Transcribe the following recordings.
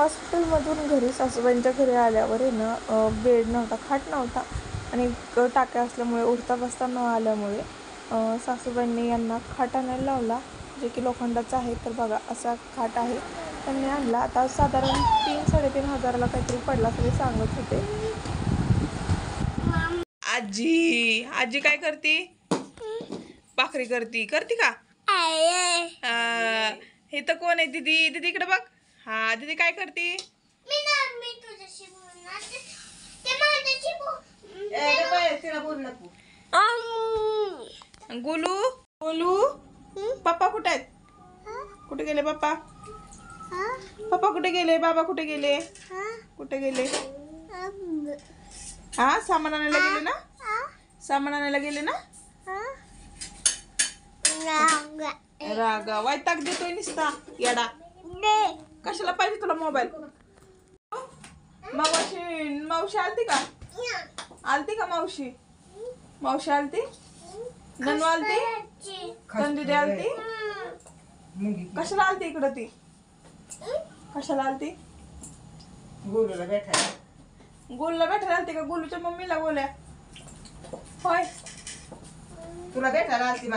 हॉस्पिटलमधून घरी सासूबाईंच्या घरी आल्यावर आहे ना बेड नव्हता, खाट नव्हता आणि टाक्या असल्यामुळे उठता बसता न आल्यामुळे सासूबाईंनी यांना खाट आणायला लावला, जे की लोखंडाचा आहे. तर बघा असा खाट आहे त्यांनी आणला. आता साधारण 3-3.5 हजाराला काहीतरी पडला असं ते सांगत होते. आजी आजी काय करती? भाकरी करती का? हे तर कोण आहे? दीदी. दीदी इकडे बघ. हा दीदी काय करती? गोलू गोलू पप्पा कुठे आहेत? कुठे गेले पप्पा? पप्पा कुठे गेले? बाबा कुठे गेले? कुठे गेले? हा सामान आणायला गेले ना? सामान आणायला गेले ना? रागा वैताग देतोय निसता येडा. कशाला पाहिजे तुला मोबाईल? मावशी आलती का? आलती का मावशी? मावशी आलती? ननू आलती? कंदुदी आलती? कशाला आलती इकडं ती? कशाला आलती? गोलूला भेटायला आलती का? गोलूच्या मम्मीला बोल्या होय. तुला भेटायला आलती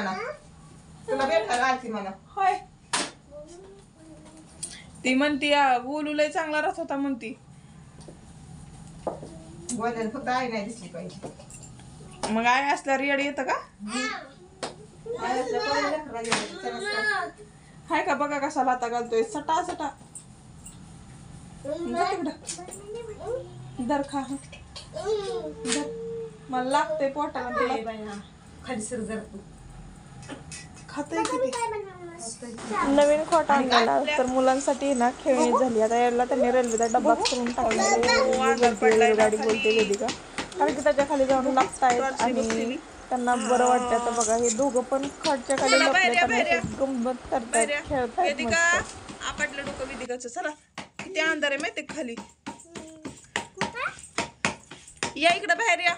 म्हणा. होय. ती म्हणती गोलू लय चांगला राहत होता म्हणती. बोलायला फक्त आई नाही दिसली पाहिजे. मग आई असल्यावर येड येतं का? हाय का बघा कसा लाता घालतोय सटा सटा. दर खा. मला लागतंय पोटाला. खाली सर जर खातोय किती. नवीन खोट आणलेला तर मुलांसाठी ना खेळणी झाली. आता याला त्यांनी रेल्वेचा डब्बा करून टाकला. गाडी बोलते वेदिका, कारण की त्याच्या खाली जाऊन लागतायत आणि त्यांना बरं वाटतं. आता बघा हे दोघं पण खाटच्या खाली गंमत करतात, खेळतात. आपटलं डोकं वेदिकाचं. चला किती अंधार आहे माहिती खाली. या इकडं बाहेर या.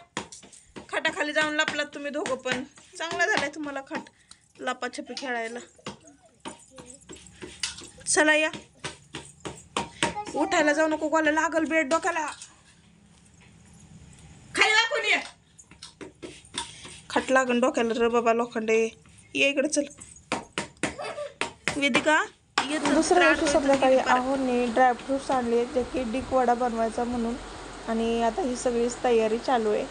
खाटाखाली जाऊन लपलात तुम्ही दोघं पण. चांगलं झालंय तुम्हाला खाट लपाछपी खेळायला. चला या. उठायला जाऊ नको, गोला लागल बेड डोक्याला. खाली दाखवून ये. खाट लागन डोक्याला रे बाबा लोखंडे. ये इकडे चल वेदिका. दुसऱ्या दिवशी संध्याकाळी आहोने ड्रायफ्रुट्स आणले, जे की डिक वडा बनवायचा म्हणून. आणि आता ही सगळीच तयारी चालू आहे.